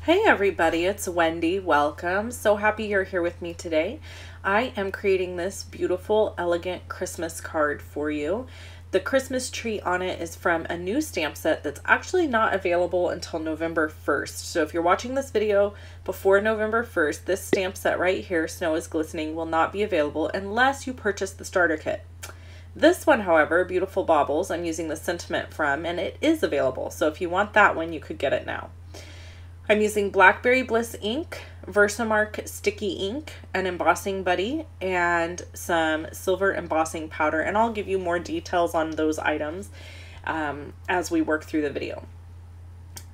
Hey everybody, it's Wendy. Welcome. So happy you're here with me today. I am creating this beautiful, elegant Christmas card for you. The Christmas tree on it is from a new stamp set that's actually not available until November 1st. So if you're watching this video before November 1st, this stamp set right here, Snow is Glistening, will not be available unless you purchase the starter kit. This one, however, Beautiful Baubles, I'm using the sentiment from, and it is available. So if you want that one, you could get it now. I'm using Blackberry Bliss ink, Versamark sticky ink, an embossing buddy, and some silver embossing powder. And I'll give you more details on those items as we work through the video.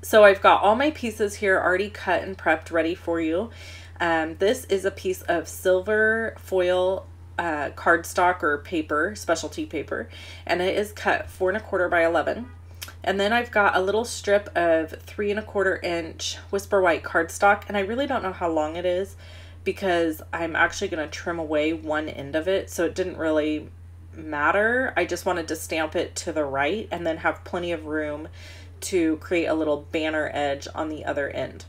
So I've got all my pieces here already cut and prepped ready for you. This is a piece of silver foil cardstock or paper, specialty paper, and it is cut 4 1/4 by 11. And then I've got a little strip of 3 1/4 inch Whisper White cardstock, and I really don't know how long it is because I'm actually going to trim away one end of it, so it didn't really matter. I just wanted to stamp it to the right and then have plenty of room to create a little banner edge on the other end.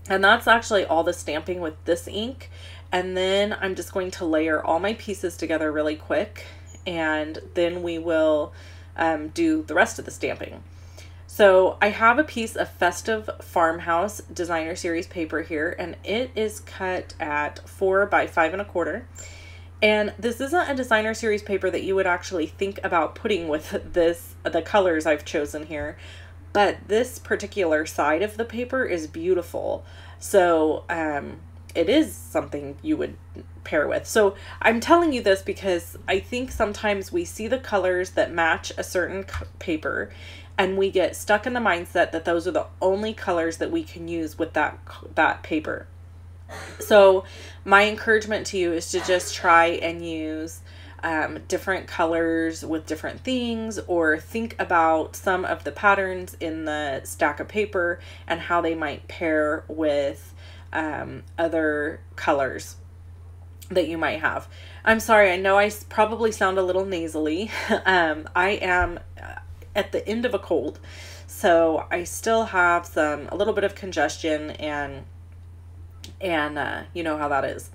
And that's actually all the stamping with this ink. And then I'm just going to layer all my pieces together really quick, and then we will do the rest of the stamping. So I have a piece of Festive Farmhouse Designer Series paper here, and it is cut at 4 by 5 1/4. And this isn't a designer series paper that you would actually think about putting with this, the colors I've chosen here, but this particular side of the paper is beautiful. So it is something you would pair with. So I'm telling you this because I think sometimes we see the colors that match a certain paper and we get stuck in the mindset that those are the only colors that we can use with that paper. So my encouragement to you is to just try and use different colors with different things, or think about some of the patterns in the stack of paper and how they might pair with other colors that you might have. I'm sorry, I know I probably sound a little nasally. I am at the end of a cold, so I still have a little bit of congestion, and you know how that is.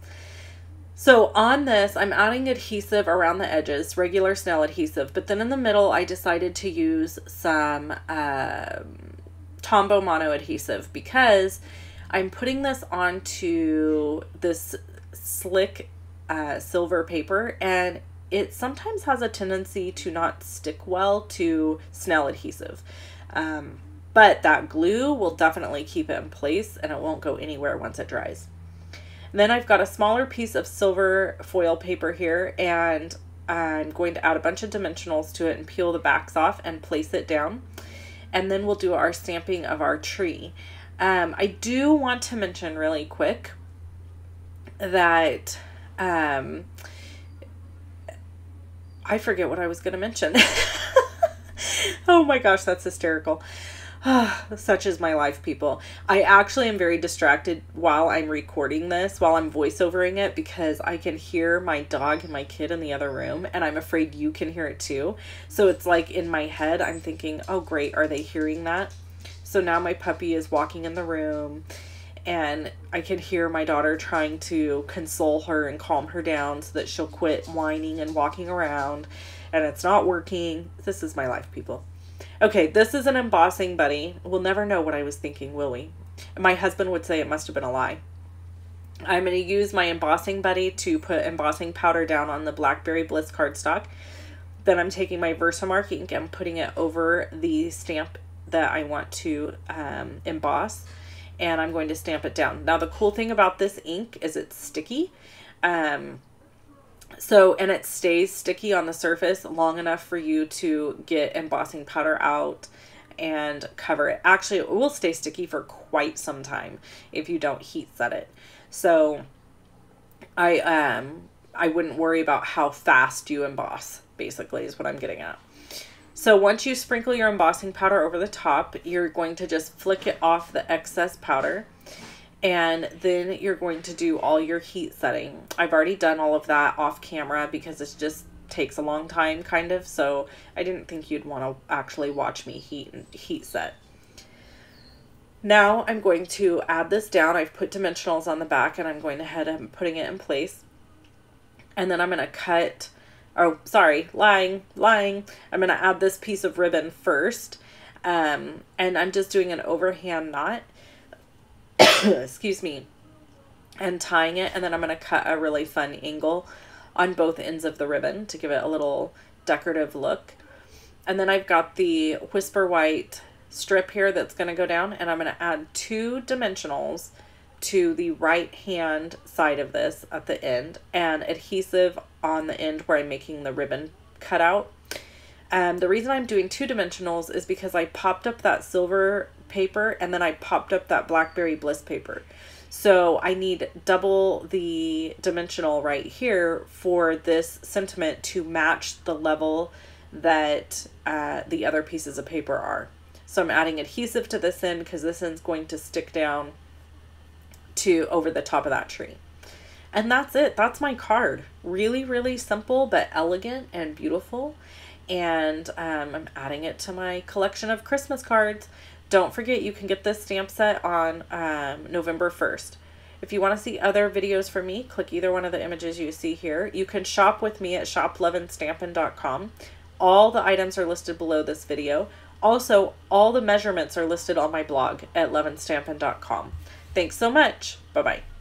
So on this, I'm adding adhesive around the edges, regular Snell adhesive, but then in the middle, I decided to use some Tombow Mono adhesive because I'm putting this onto this slick silver paper, and it sometimes has a tendency to not stick well to Snell adhesive. But that glue will definitely keep it in place, and it won't go anywhere once it dries. And then I've got a smaller piece of silver foil paper here, and I'm going to add a bunch of dimensionals to it and peel the backs off and place it down. And then we'll do our stamping of our tree. I do want to mention really quick that I forget what I was going to mention. Oh my gosh, that's hysterical. Such is my life, people. I actually am very distracted while I'm recording this, while I'm voiceovering it, because I can hear my dog and my kid in the other room, and I'm afraid you can hear it too. So it's like in my head, I'm thinking, oh great, are they hearing that? So now my puppy is walking in the room, and I can hear my daughter trying to console her and calm her down so that she'll quit whining and walking around, and it's not working. This is my life, people. Okay, this is an embossing buddy. We'll never know what I was thinking, will we? My husband would say it must have been a lie. I'm going to use my embossing buddy to put embossing powder down on the Blackberry Bliss cardstock. Then I'm taking my Versamark ink and putting it over the stamp that I want to emboss, and I'm going to stamp it down. Now the cool thing about this ink is it's sticky. And it stays sticky on the surface long enough for you to get embossing powder out and cover it. Actually, it will stay sticky for quite some time if you don't heat set it. So I wouldn't worry about how fast you emboss, basically, is what I'm getting at. So once you sprinkle your embossing powder over the top, you're going to just flick it off the excess powder, and then you're going to do all your heat setting. I've already done all of that off camera because it just takes a long time, kind of, so I didn't think you'd want to actually watch me heat set. Now I'm going to add this down. I've put dimensionals on the back and I'm going ahead and putting it in place. And then I'm going to cut, oh, sorry, lying. I'm going to add this piece of ribbon first. And I'm just doing an overhand knot, excuse me, and tying it. And then I'm going to cut a really fun angle on both ends of the ribbon to give it a little decorative look. And then I've got the Whisper White strip here that's going to go down, and I'm going to add 2 dimensionals to the right hand side of this at the end, and adhesive on the end where I'm making the ribbon cutout. The reason I'm doing 2 dimensionals is because I popped up that silver paper and then I popped up that blackberry bliss paper. So I need double the dimensional right here for this sentiment to match the level that the other pieces of paper are. So I'm adding adhesive to this end because this end's going to stick down to over the top of that tree. And that's it. That's my card. Really, really simple, but elegant and beautiful. And I'm adding it to my collection of Christmas cards. Don't forget, you can get this stamp set on November 1st. If you want to see other videos from me, click either one of the images you see here. You can shop with me at shoploveandstampin.com. All the items are listed below this video. Also, all the measurements are listed on my blog at loveandstampin.com. Thanks so much. Bye-bye.